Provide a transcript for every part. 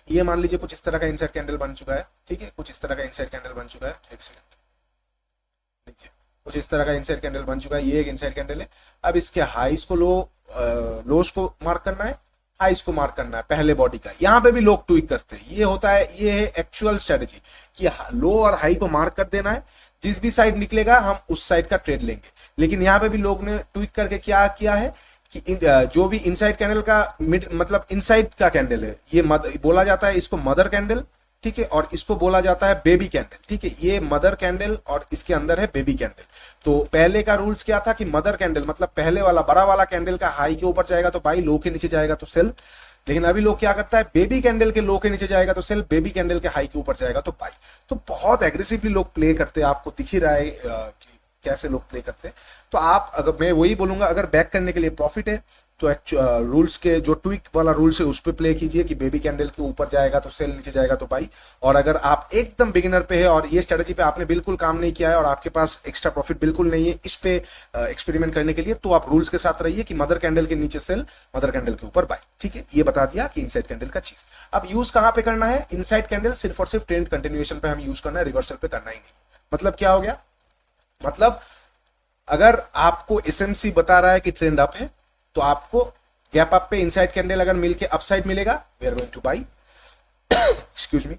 ये मान लीजिए कुछ इस तरह का इनसाइड कैंडल बन चुका है, ठीक है, कुछ इस तरह का इनसाइड कैंडल बन चुका है, एक सेकंड लीजिए, कुछ इस तरह का इनसाइड कैंडल बन चुका है, ये एक इनसाइड कैंडल है। अब इसके हाईस को लोस को मार्क करना है, हाईस को मार्क करना है पहले बॉडी का। यहाँ पे भी लोग ट्विक करते हैं, ये होता है, ये है एक्चुअल स्ट्रेटेजी कि लो और हाई को मार्क कर देना है, जिस भी साइड निकलेगा हम उस साइड का ट्रेड लेंगे। लेकिन यहाँ पे भी लोग ने ट्विक करके क्या किया है कि जो भी इनसाइड कैंडल का मतलब इनसाइड का कैंडल है, ये बोला जाता है इसको मदर कैंडल, ठीक है, और इसको बोला जाता है बेबी कैंडल, ठीक है। ये मदर कैंडल और इसके अंदर है बेबी कैंडल। तो पहले का रूल्स क्या था कि मदर कैंडल मतलब पहले वाला बड़ा वाला कैंडल का हाई के ऊपर जाएगा तो बाई, लो के नीचे जाएगा तो सेल। लेकिन अभी लोग क्या करता है, बेबी कैंडल के लो के नीचे जाएगा तो सेल, बेबी कैंडल के हाई के ऊपर जाएगा तो बाई। तो बहुत एग्रेसिवली लोग प्ले करते हैं, आपको दिख ही रहा है कि कैसे लोग प्ले करते हैं। तो आप, अगर मैं वही बोलूंगा, अगर बैक करने के लिए प्रॉफिट है तो रूल्स के जो ट्विक वाला रूल्स है उस पर प्ले कीजिए कि बेबी कैंडल के ऊपर जाएगा तो सेल, नीचे जाएगा तो बाई। और अगर आप एकदम बिगिनर पे है और ये स्ट्रेटजी पे आपने बिल्कुल काम नहीं किया है और आपके पास एक्स्ट्रा प्रॉफिट बिल्कुल नहीं है इस पे एक्सपेरिमेंट करने के लिए, तो आप रूल्स के साथ रहिए कि मदर कैंडल के नीचे सेल, मदर कैंडल के ऊपर बाई, ठीक है। ये बता दिया कि इनसाइड कैंडल का चीज। अब यूज कहां पे करना है, इनसाइड कैंडल सिर्फ और सिर्फ ट्रेंड कंटिन्यूएशन पे हम यूज करना है, रिवर्सल पे करना ही नहीं। मतलब क्या हो गया, मतलब अगर आपको एसएमसी बता रहा है कि ट्रेंड अप है तो आपको गैप अप पे इनसाइड कैंडल अगर मिलके अपसाइड मिलेगा, we are going to buy, excuse me.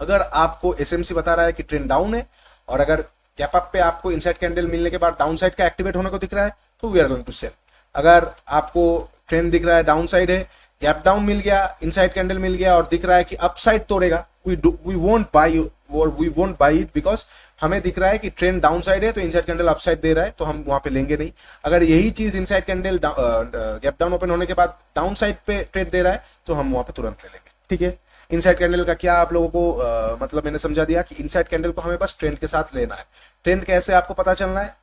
अगर आपको एसएमसी बता रहा है कि ट्रेंड डाउन है और अगर गैप अप पे आपको इनसाइड कैंडल मिलने के बाद डाउन साइड का एक्टिवेट होने को दिख रहा है तो we are going to sell. अगर आपको ट्रेंड दिख रहा है डाउन साइड है, गैप डाउन मिल गया, इनसाइड कैंडल मिल गया और दिख रहा है कि अपसाइड तोड़ेगा, we won't buy it because हमें दिख रहा है कि ट्रेंड डाउन साइड है तो इनसाइड कैंडल अपसाइड दे रहा है तो हम वहां पे लेंगे नहीं। अगर यही चीज inside candle gap down open होने के बाद डाउन साइड पे ट्रेड दे रहा है तो हम वहां पे तुरंत ले लेंगे, ठीक है। इनसाइड कैंडल का क्या आप लोगों को मतलब मैंने समझा दिया कि इनसाइड कैंडल को हमें बस ट्रेंड के साथ लेना है। ट्रेंड कैसे आपको पता चलना है,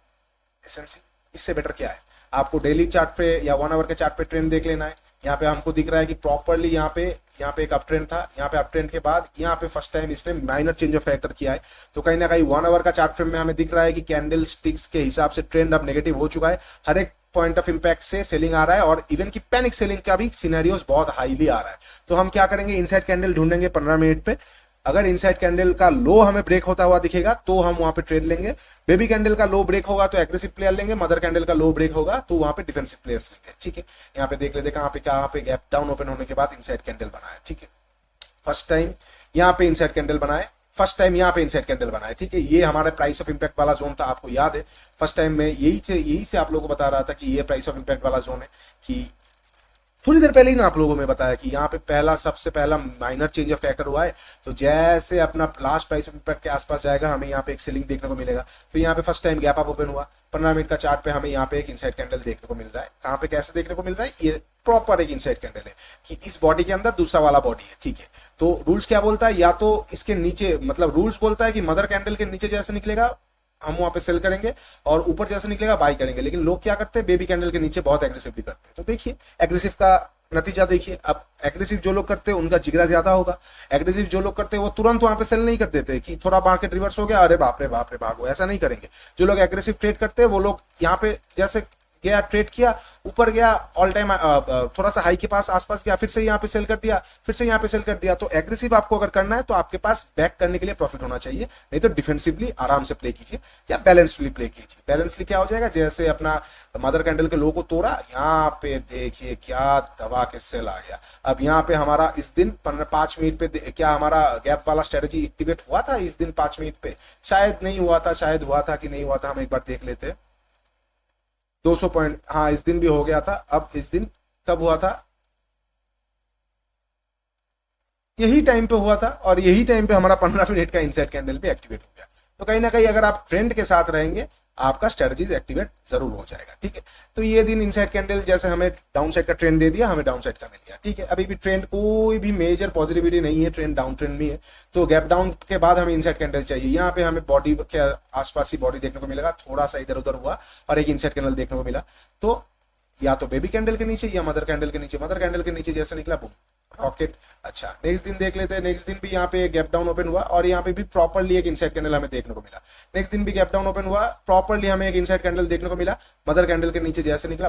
एसएमसी। इससे बेटर क्या है, आपको डेली चार्ट पे या 1 आवर के चार्ट पे ट्रेंड देख लेना है। यहाँ पे हमको दिख रहा है कि प्रॉपरली यहाँ पे एक अप ट्रेंड था, यहाँ पे अप ट्रेंड के बाद यहाँ पे फर्स्ट टाइम इसने माइनर चेंज ऑफ कैरेक्टर किया है। तो कहीं ना कहीं 1 आवर का चार्ट फ्रेम में हमें दिख रहा है कि कैंडल स्टिक्स के हिसाब से ट्रेंड अब नेगेटिव हो चुका है, हर एक पॉइंट ऑफ इंपैक्ट से सेलिंग आ रहा है और इवन की पैनिक सेलिंग का भी सिनेरियोस बहुत हाईली आ रहा है। तो हम क्या करेंगे, इनसाइड कैंडल ढूंढेंगे 15 मिनट पे। अगर इनसाइड कैंडल का लो हमें ब्रेक होता हुआ दिखेगा तो हम वहां पे ट्रेड लेंगे। बेबी कैंडल का लो ब्रेक होगा तो एग्रेसिव प्लेयर लेंगे, मदर कैंडल का लो ब्रेक होगा तो वहां पे डिफेंसिव प्लेयर्स लेंगे, ठीक है। यहाँ पे देख लेते कहां पे गैप डाउन ओपन होने के बाद इनसाइड कैंडल बना है, ठीक है। फर्स्ट टाइम यहाँ पे इनसाइड कैंडल बनाए, फर्स्ट टाइम यहाँ पे इनसाइड कैंडल बनाए, ठीक है। ये हमारा प्राइस ऑफ इंपैक्ट वाला जोन था, आपको याद है। फर्स्ट टाइम में यही से आप लोगों को बता रहा था कि ये प्राइस ऑफ इंपैक्ट वाला जोन है, कि थोड़ी देर पहले ही ना आप लोगों में बताया कि यहाँ पे सबसे पहला माइनर चेंज ऑफ कैरेक्टर हुआ है। तो जैसे अपना लास्ट प्राइस ऑफ इंपैक्ट के आसपास जाएगा हमें यहाँ पे एक सेलिंग देखने को मिलेगा। तो यहाँ पे first time gap up open हुआ, 15 मिनट का चार्ट पे हमें यहाँ पे एक इनसाइड कैंडल देखने को मिल रहा है। कहाँ पे कैसे देखने को मिल रहा है, ये प्रॉपर एक इनसाइड कैंडल है कि इस बॉडी के अंदर दूसरा वाला बॉडी है, ठीक है। तो रूल्स क्या बोलता है, या तो इसके नीचे, मतलब रूल्स बोलता है कि मदर कैंडल के नीचे जैसे निकलेगा हम वहां पे सेल करेंगे और ऊपर जैसे निकलेगा बाई करेंगे। लेकिन लोग क्या करते हैं, बेबी कैंडल के नीचे बहुत एग्रेसिवली करते हैं। तो देखिए एग्रेसिव का नतीजा देखिए। अब एग्रेसिव जो लोग करते हैं उनका जिगरा ज्यादा होगा। एग्रेसिव जो लोग करते हैं वो तुरंत वहां पे सेल नहीं कर देते कि थोड़ा मार्केट रिवर्स हो गया, अरे बाप रे भागो, ऐसा नहीं करेंगे। जो लोग एग्रेसिव ट्रेड करते हैं वो लोग यहाँ पे जैसे गया, ट्रेड किया, ऊपर गया, ऑल टाइम थोड़ा सा हाई के पास आसपास गया, फिर से यहाँ पे सेल कर दिया, फिर से यहाँ पे सेल कर दिया। तो एग्रेसिव आपको अगर करना है तो आपके पास बैक करने के लिए प्रॉफिट होना चाहिए, नहीं तो डिफेंसिवली आराम से प्ले कीजिए या बैलेंसली प्ले कीजिए। बैलेंसली क्या हो जाएगा, जैसे अपना मदर कैंडल के लो को तोड़ा, यहाँ पे देखिए क्या दबा के सेल आ गया। अब यहाँ पे हमारा इस दिन 5 मिनट पे क्या हमारा गैप वाला स्ट्रेटेजी एक्टिवेट हुआ था इस दिन 5 मिनट पे? शायद नहीं हुआ था, शायद हुआ था कि नहीं हुआ था, हम एक बार देख लेते हैं। 200 पॉइंट, हाँ इस दिन भी हो गया था। अब इस दिन कब हुआ था, यही टाइम पे हुआ था और यही टाइम पे हमारा 15 मिनट का इनसाइड कैंडल भी एक्टिवेट हो गया। तो कहीं ना कहीं अगर आप ट्रेंड के साथ रहेंगे आपका स्ट्रेटजीज एक्टिवेट जरूर हो जाएगा, ठीक है। तो ये दिन इनसाइड कैंडल जैसे हमें डाउन साइड का ट्रेंड दे दिया, हमें डाउन साइड का मिल गया, ठीक है। अभी भी ट्रेंड कोई भी मेजर पॉजिटिविटी नहीं है, ट्रेंड डाउन ट्रेंड में है। तो गैप डाउन के बाद हमें इनसाइड कैंडल चाहिए। यहाँ पे हमें बॉडी के आसपास ही बॉडी देखने को मिलेगा, थोड़ा सा इधर उधर हुआ और एक इनसाइड कैंडल देखने को मिला। तो या तो बेबी कैंडल के नीचे या मदर कैंडल के नीचे। मदर कैंडल के नीचे जैसे निकला बूम रॉकेट। अच्छा नेक्स्ट दिन देख लेते हैं। नेक्स्ट दिन भी यहाँ पे गैप डाउन ओपन हुआ और यहाँ पे भी प्रॉपरली एक इनसाइड कैंडल हमें देखने को मिला। नेक्स्ट दिन भी गैप डाउन ओपन हुआ, प्रॉपरली हमें एक इनसाइड कैंडल देखने को मिला, मदर कैंडल के नीचे जैसे निकला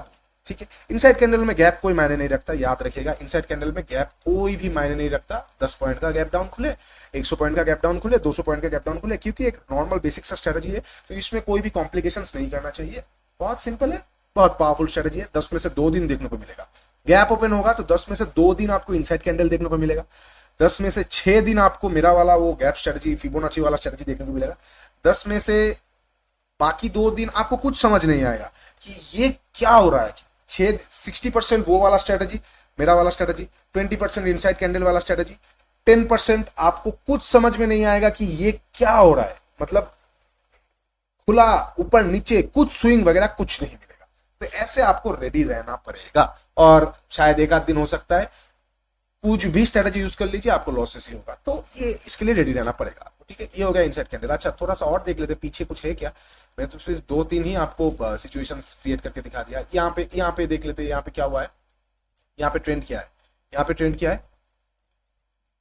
ठीक है। इनसाइड कैंडल में गैप कोई मायने नहीं रखता, याद रखिएगा, इनसाइड कैंडल में गैप कोई भी मायने नहीं रखता। 10 पॉइंट का गैप डाउन खुले, 100 पॉइंट का गैप डाउन खुले, 200 पॉइंट का गैप डाउन खुले, क्योंकि एक नॉर्मल बेसिक सा स्ट्रेटजी है, तो इसमें कोई भी कॉम्प्लिकेशंस नहीं करना चाहिए। बहुत सिंपल है, बहुत पावरफुल स्ट्रेटजी है। 10 में से 2 दिन देखने को मिलेगा। गैप ओपन होगा तो 10 में से 2 दिन आपको इनसाइड कैंडल देखने को मिलेगा। 10 में से 6 दिन आपको मेरा वाला वो गैप स्ट्रेटजी, फिबोनाची वाला स्ट्रेटजी देखने को मिलेगा। 10 में से बाकी 2 दिन आपको कुछ समझ नहीं आएगा कि ये क्या हो रहा है। 60% वो वाला स्ट्रेटजी, मेरा वाला स्ट्रेटजी, 20% इनसाइड कैंडल वाला स्ट्रेटजी, 10% आपको कुछ समझ में नहीं आएगा कि ये क्या हो रहा है। मतलब खुला ऊपर नीचे कुछ स्विंग वगैरह कुछ नहीं मिलेगा। तो ऐसे आपको रेडी रहना पड़ेगा, और शायद एक आध दिन हो सकता है कुछ भी स्ट्रेटजी यूज कर लीजिए, आपको लॉसेस ही होगा। तो ये इसके लिए रेडी रहना पड़ेगा आपको, ठीक है। ये हो गया इनसाइड कैंडल। अच्छा, थोड़ा सा और देख लेते हैं पीछे कुछ है क्या। मैंने तो सिर्फ 2-3 ही आपको सिचुएशंस क्रिएट करके दिखा दिया। यहाँ पे देख लेते हैं, यहाँ पे क्या हुआ है, यहाँ पे ट्रेंड क्या है, यहाँ पे ट्रेंड क्या है,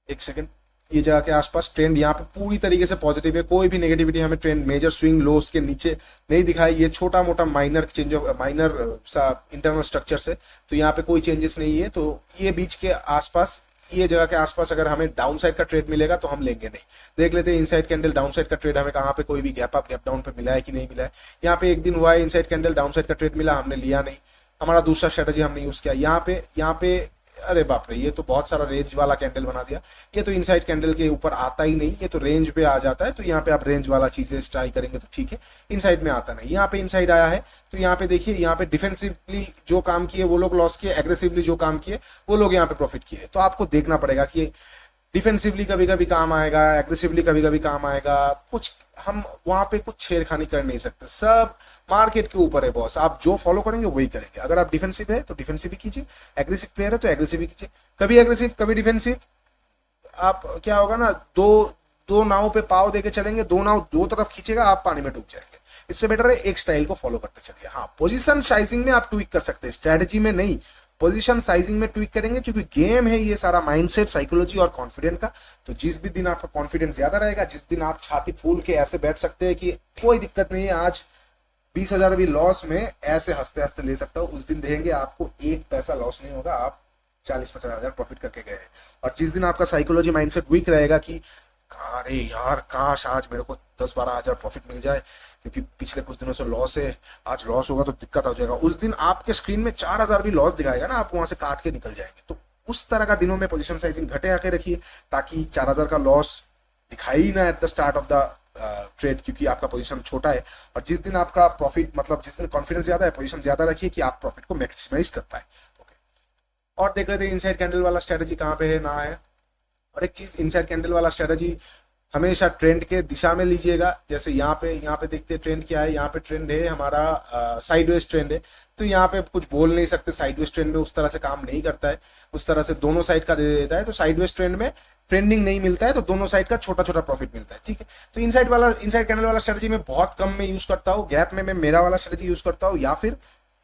एक सेकंड। ये जगह के आसपास ट्रेंड यहाँ पे पूरी तरीके से पॉजिटिव है, कोई भी नेगेटिविटी हमें ट्रेंड मेजर स्विंग लोस के नीचे नहीं दिखाई। ये छोटा मोटा माइनर चेंज ऑफ माइनर सा इंटरनल स्ट्रक्चर से, तो यहाँ पे कोई चेंजेस नहीं है। तो ये बीच के आसपास, ये जगह के आसपास अगर हमें डाउन साइड का ट्रेड मिलेगा तो हम लेंगे नहीं। देख लेते हैं इनसाइड कैंडल डाउन साइड का ट्रेड हमें कहाँ पे, कोई भी गैप अप गैप डाउन पे मिला है कि नहीं मिला है। यहाँ पे एक दिन हुआ है इनसाइड कैंडल डाउन साइड का ट्रेड मिला, हमने लिया नहीं, हमारा दूसरा स्ट्रेटजी हमने यूज किया। यहाँ पे अरे बाप रे, ये तो बहुत सारा रेंज वाला कैंडल बना दिया। ये तो इनसाइड कैंडल के ऊपर आता ही नहीं, ये तो रेंज पे आ जाता है। तो यहाँ पे आप रेंज वाला चीजें ट्राई करेंगे तो ठीक है, इनसाइड में आता नहीं। यहाँ पे इनसाइड आया है, तो यहाँ पे देखिए, यहाँ पे डिफेंसिवली जो काम किए वो लोग लॉस किए, एग्रेसिवली जो काम किए वो लोग यहाँ पे प्रॉफिट किए। तो आपको देखना पड़ेगा कि डिफेंसिवली कभी कभी काम आएगा, एग्रेसिवली कभी कभी काम आएगा। कुछ हम वहां पे कुछ छेड़खानी कर नहीं सकते, सब मार्केट के ऊपर है बॉस। आप जो फॉलो करेंगे वही करेंगे। अगर आप डिफेंसिव है तो डिफेंसिव ही कीजिए, एग्रेसिव प्लेयर है तो एग्रेसिव ही कीजिए। कभी एग्रेसिव कभी डिफेंसिव, आप क्या होगा ना, दो नाव पे पाव देके चलेंगे, 2 नाव 2 तरफ खींचेगा, आप पानी में डूब जाएंगे। इससे बेटर है एक स्टाइल को फॉलो करते चलिए। हाँ, पोजीशन साइजिंग में आप ट्विक कर सकते हैं, स्ट्रेटजी में नहीं। पोजीशन साइजिंग में ट्विक करेंगे, क्योंकि गेम है ये सारा माइंडसेट, साइकोलॉजी और कॉन्फिडेंस का। तो जिस भी दिन आपका कॉन्फिडेंस ज्यादा रहेगा, जिस दिन आप छाती फूल के ऐसे बैठ सकते हैं कि कोई दिक्कत नहीं है, आज 20,000 भी लॉस में ऐसे हंसते हंसते ले सकता हूँ, उस दिन देखेंगे आपको 1 पैसा लॉस नहीं होगा, आप 40-50 हजार प्रॉफिट करके गए। और जिस दिन आपका साइकोलॉजी माइंडसेट वीक रहेगा कि अरे यार काश आज मेरे को 10-12 हजार प्रॉफिट मिल जाए, क्योंकि पिछले कुछ दिनों से लॉस है, आज लॉस होगा तो दिक्कत हो जाएगा, उस दिन आपके स्क्रीन में 4,000 भी लॉस दिखाएगा ना, आप वहां से काट के निकल जाएंगे। तो उस तरह का दिनों में पोजीशन साइजिंग घटे आके रखिए, ताकि 4,000 का लॉस दिखाई ना at the start of the trade, क्योंकि आपका पोजीशन छोटा है। और जिस दिन आपका प्रॉफिट, मतलब जिस दिन कॉन्फिडेंस ज्यादा है, पोजीशन ज्यादा रखिए कि आप प्रॉफिट को मैक्सिमाइज कर पाए। ओके, और देख लेते हैं इनसाइड कैंडल वाला स्ट्रेटजी कहाँ पे है ना है। और एक चीज, इनसाइड कैंडल वाला स्ट्रेटजी हमेशा ट्रेंड के दिशा में लीजिएगा। जैसे यहाँ पे देखते हैं ट्रेंड क्या है, यहाँ पे ट्रेंड है हमारा साइडवेज ट्रेंड है। तो यहाँ पे कुछ बोल नहीं सकते, साइडवेज ट्रेंड में उस तरह से काम नहीं करता है, उस तरह से दोनों साइड का दे देता है। तो साइडवेज ट्रेंड में ट्रेंडिंग नहीं मिलता है, तो दोनों साइड का छोटा छोटा प्रॉफिट मिलता है, ठीक है। तो इनसाइड कैंडल वाला स्ट्रेटजी में बहुत कम में यूज करता हूँ। गैप में मैं मेरा वाला स्ट्रेटजी यूज करता हूँ, या फिर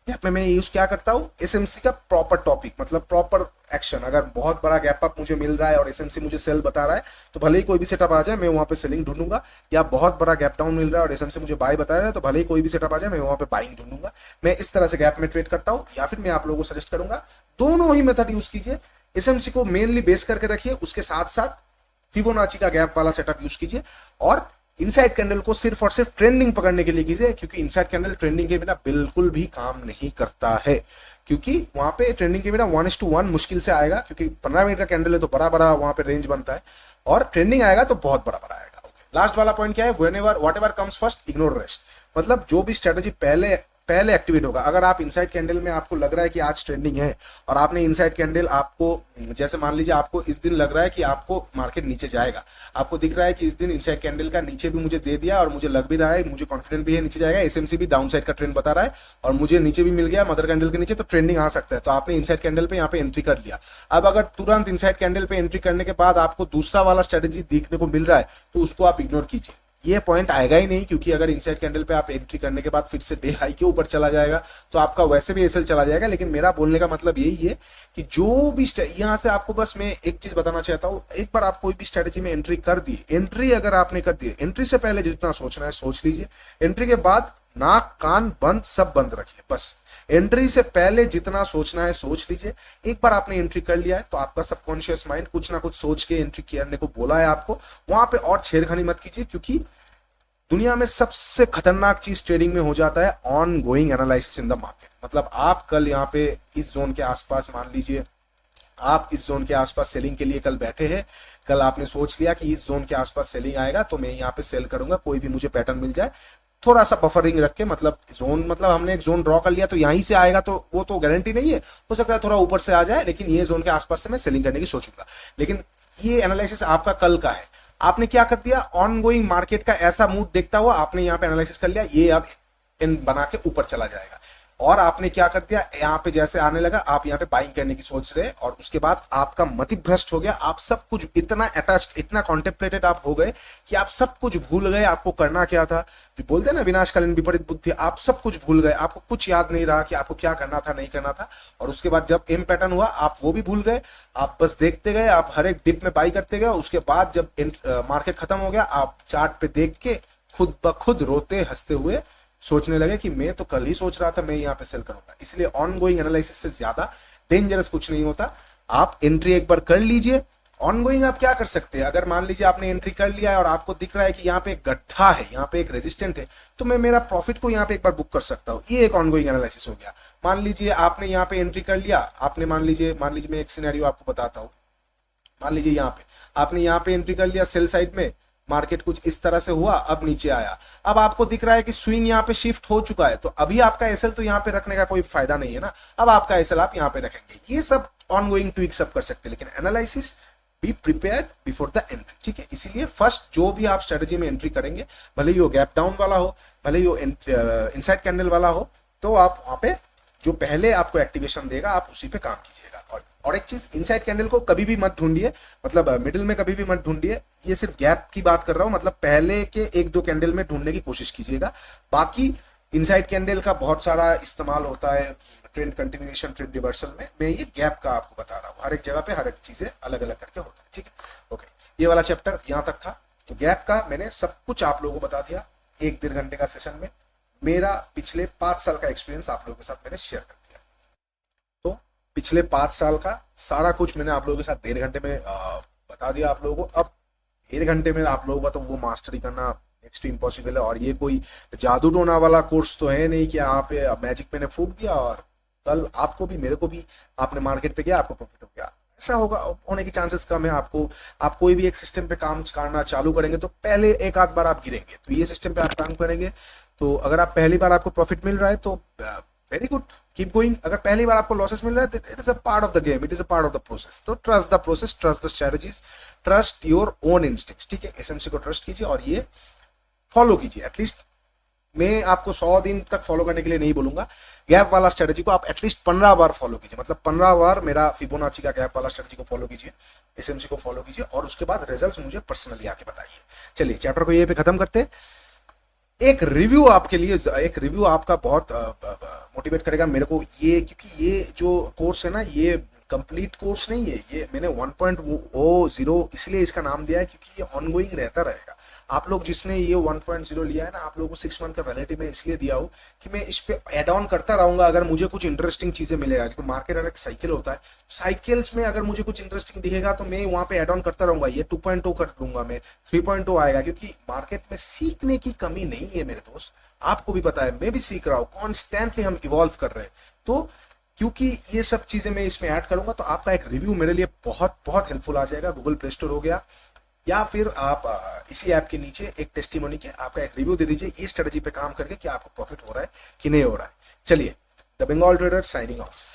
गैप में मैं यूज क्या करता हूँ, एसएमसी का प्रॉपर टॉपिक, मतलब प्रॉपर एक्शन। अगर बहुत बड़ा गैप अप मुझे मिल रहा है और एसएमसी मुझे सेल बता रहा है, तो भले ही कोई भी सेटअप आ जाए मैं वहां पे सेलिंग ढूंढूंगा। या बहुत बड़ा गैप डाउन मिल रहा है और एसएमसी मुझे बाय बता रहा है, तो भले ही कोई भी सेटअप आ जाए मैं वहां पे बाइंग ढूंढूंगा। मैं इस तरह से गैप में ट्रेड करता हूँ, या फिर मैं आप लोगों को सजेस्ट करूंगा दोनों ही मेथड यूज कीजिए। एसएमसी को मेनली बेस करके रखिए, उसके साथ साथ फिबोनाची का गैप वाला सेटअप यूज कीजिए, और इनसाइड कैंडल को सिर्फ और सिर्फ ट्रेंडिंग पकड़ने के लिए कीजिए, क्योंकि इनसाइड कैंडल ट्रेंडिंग के बिना बिल्कुल भी काम नहीं करता है। क्योंकि वहां पे ट्रेंडिंग के बिना 1:1 मुश्किल से आएगा, क्योंकि 15 मिनट का कैंडल है तो बड़ा बड़ा वहां पे रेंज बनता है, और ट्रेंडिंग आएगा तो बहुत बड़ा बड़ा आएगा। लास्ट वाला पॉइंट क्या है, whatever comes first ignore rest. मतलब जो भी स्ट्रेटजी पहले एक्टिवेट होगा, अगर आप इनसाइड कैंडल में आपको लग रहा है कि आज ट्रेंडिंग है, और आपने इनसाइड कैंडल, आपको जैसे मान लीजिए आपको इस दिन लग रहा है कि आपको मार्केट नीचे जाएगा, आपको दिख रहा है कि इस दिन इनसाइड कैंडल का नीचे भी मुझे दे दिया, और मुझे लग भी रहा है, मुझे कॉन्फिडेंस भी है नीचे जाएगा, एसएमसी भी डाउन साइड का ट्रेंड बता रहा है, और मुझे नीचे भी मिल गया मदर कैंडल के नीचे, तो ट्रेंडिंग आ सकता है। तो आपने इनसाइड कैंडल पे यहाँ पे एंट्री कर लिया। अब अगर तुरंत इनसाइड कैंडल पे एंट्री करने के बाद आपको दूसरा वाला स्ट्रेटजी देखने को मिल रहा है, तो उसको आप इग्नोर कीजिए, ये पॉइंट आएगा ही नहीं। क्योंकि अगर इनसाइड कैंडल पे आप एंट्री करने के बाद फिर से डे हाई के ऊपर चला जाएगा, तो आपका वैसे भी एसएल चला जाएगा। लेकिन मेरा बोलने का मतलब यही है कि जो भी यहाँ से आपको बस मैं एक चीज बताना चाहता हूँ, एक बार आप कोई भी स्ट्रेटजी में एंट्री कर दी, एंट्री अगर आपने कर दी, एंट्री से पहले जितना सोचना है सोच लीजिए, एंट्री के बाद नाक कान बंद सब बंद रखिए। बस एंट्री से पहले जितना सोचना है सोच लीजिए। एक बार आपने एंट्री कर लिया है तो आपका सबकॉन्शियस माइंड कुछ ना कुछ सोच के एंट्री करने को बोला है आपको, वहां पे और छेड़खानी मत कीजिए, क्योंकि दुनिया में सबसे खतरनाक चीज ट्रेडिंग में हो जाता है on going analysis in the market. मतलब आप कल यहाँ पे इस जोन के आसपास, मान लीजिए आप इस जोन के आसपास सेलिंग के लिए कल बैठे हैं, कल आपने सोच लिया कि इस जोन के आसपास सेलिंग आएगा तो मैं यहाँ पे सेल करूंगा, कोई भी मुझे पैटर्न मिल जाए, थोड़ा सा बफरिंग रख के, मतलब जोन, मतलब हमने एक जोन ड्रॉ कर लिया तो यहीं से आएगा तो वो तो गारंटी नहीं है, हो सकता है थोड़ा ऊपर से आ जाए, लेकिन ये जोन के आसपास से मैं सेलिंग करने की सोचूंगा। लेकिन ये एनालिसिस आपका कल का है, आपने क्या कर दिया, ऑन गोइंग मार्केट का ऐसा मूड देखता हुआ आपने यहाँ पे एनालिसिस कर लिया, ये अब इन बना के ऊपर चला जाएगा, और आपने क्या कर दिया, यहाँ पे जैसे आने लगा आप यहाँ पे बाइंग करने की सोच रहे, और उसके बाद आपका मति भ्रष्ट हो गया, आप सब कुछ इतना अटैच्ड, इतना कॉन्टेम्पलेटेड आप हो गए कि आप सब कुछ भूल गए आपको करना क्या था। जो बोलते हैं ना विनाशकालीन विपरीत बुद्धि, आप सब कुछ भूल गए, आपको कुछ याद नहीं रहा कि आपको क्या करना था नहीं करना था, और उसके बाद जब एम पैटर्न हुआ आप वो भी भूल गए, आप बस देखते गए, आप हर एक डिप में बाई करते गए, उसके बाद जब मार्केट खत्म हो गया आप चार्ट पे देख के खुद ब खुद रोते हंसते हुए सोचने लगे कि मैं तो कल ही सोच रहा था मैं यहाँ पे सेल करूंगा। इसलिए ऑन गोइंग एनालिसिस से ज्यादा डेंजरस कुछ नहीं होता। आप एंट्री एक बार कर लीजिए। ऑन गोइंग आप क्या कर सकते हैं, अगर मान लीजिए आपने एंट्री कर लिया है और आपको दिख रहा है कि यहाँ पे एक गड्ढा है, यहाँ पे एक रेजिस्टेंट है, तो मैं मेरा प्रॉफिट को यहाँ पे एक बार बुक कर सकता हूँ, ये एक ऑन गोइंग एनालिसिस हो गया। मान लीजिए आपने यहाँ पे एंट्री कर लिया, आपने मान लीजिए मैं एक सिनेरियो आपको बताता हूँ, मान लीजिए यहाँ पे आपने यहाँ पे एंट्री कर लिया सेल साइड में, मार्केट कुछ इस तरह से हुआ, अब नीचे आया, अब आपको दिख रहा है कि स्विंग यहाँ पे शिफ्ट हो चुका है, तो अभी आपका एसएल तो यहाँ पे रखने का कोई फायदा नहीं है ना, अब आपका एसएल आप यहाँ पे रखेंगे। ये सब ऑन गोइंग ट्विक सब कर सकते हैं, लेकिन analysis be prepared before the entry, ठीक है। इसीलिए फर्स्ट जो भी आप स्ट्रेटेजी में एंट्री करेंगे, भले ही वो गैप डाउन वाला हो, भले ही वो इनसाइड कैंडल वाला हो, तो आप वहां पे जो पहले आपको एक्टिवेशन देगा आप उसी पे काम कीजिएगा। और एक चीज, इनसाइड कैंडल को कभी भी मत ढूंढिए, मतलब मिडिल में कभी भी मत ढूंढिए, ये सिर्फ गैप की बात कर रहा हूं, मतलब पहले के एक दो कैंडल में ढूंढने की कोशिश कीजिएगा। बाकी इनसाइड कैंडल का बहुत सारा इस्तेमाल होता है ट्रेंड कंटिन्यूएशन, ट्रेंड रिवर्सल में, मैं ये गैप का आपको बता रहा हूँ, हर एक जगह पे हर एक चीजें अलग अलग करके होता है, ठीक है। ओके, ये वाला चैप्टर यहाँ तक था। तो गैप का मैंने सब कुछ आप लोगों को बता दिया 1-1.5 घंटे का सेशन में। मेरा पिछले 5 साल का एक्सपीरियंस आप लोगों के साथ मैंने शेयर कर दिया। तो पिछले 5 साल का सारा कुछ मैंने आप लोगों के साथ 1.5 घंटे में बता दिया आप लोगों को। अब 1.5 घंटे में आप लोगों का तो वो मास्टरी करना नेक्स्ट इम्पॉसिबल है, और ये कोई जादू टोना वाला कोर्स तो है नहीं कि यहाँ पे मैजिक मैंने फूक दिया और कल आपको भी मेरे को भी आपने मार्केट पे गया आपको प्रॉफिट हो गया, ऐसा होगा होने की चांसेस कम है। आप कोई भी एक सिस्टम पे काम करना चालू करेंगे तो पहले एक आध बार आप गिरेंगे, तो ये सिस्टम पे आप काम करेंगे तो अगर आप पहली बार आपको प्रॉफिट मिल रहा है तो वेरी गुड, कीप गोइंग। अगर पहली बार आपको लॉसेस मिल रहा है तो it is a part of the game, it is a part of the process. तो trust the process, trust the strategies, trust your own instincts, ठीक है। एसएमसी को ट्रस्ट कीजिए और ये फॉलो कीजिए। एटलीस्ट मैं आपको 100 दिन तक फॉलो करने के लिए नहीं बोलूंगा, गैप वाला स्ट्रेटजी को आप एटलीस्ट 15 बार फॉलो कीजिए, मतलब 15 बार मेरा फिबोनाची का गैप वाला स्ट्रेटजी को फॉलो कीजिए, एसएमसी को फॉलो कीजिए, और उसके बाद रिजल्ट्स मुझे पर्सनली आके बताइए। चलिए चैप्टर को ये पे खत्म करते। एक रिव्यू आपके लिए, एक रिव्यू आपका बहुत मोटिवेट करेगा मेरे को, ये क्योंकि ये जो कोर्स है ना ये कंप्लीट कोर्स नहीं है, ये मैंने 1.0 इसलिए इसका नाम दिया है क्योंकि ये ऑनगोइंग रहता रहेगा। आप लोग जिसने ये 1.0 लिया है ना, आप लोगों को 6 मंथ का वैलिडिटी में इसलिए दिया हो कि मैं इस पे एड ऑन करता रहूंगा अगर मुझे कुछ इंटरेस्टिंग चीजें मिलेगा, क्योंकि मार्केट एक साइकिल होता है, साइकिल्स में अगर मुझे कुछ इंटरेस्टिंग दिखेगा तो मैं वहां पे एड ऑन करता रहूंगा। ये 2.0 कर दूंगा मैं, 3.0 आएगा, क्योंकि मार्केट में सीखने की कमी नहीं है मेरे दोस्त, आपको भी पता है, मैं भी सीख रहा हूँ, कॉन्स्टेंटली हम इवॉल्व कर रहे हैं। तो क्योंकि ये सब चीजें मैं इसमें ऐड करूंगा तो आपका एक रिव्यू मेरे लिए बहुत बहुत हेल्पफुल आ जाएगा। गूगल प्ले स्टोर हो गया या फिर आप इसी ऐप के नीचे एक टेस्टिमोनी के आपका एक रिव्यू दे दीजिए इस स्ट्रेटजी पे काम करके कि आपको प्रॉफिट हो रहा है कि नहीं हो रहा है। चलिए, the Bengal trader signing of.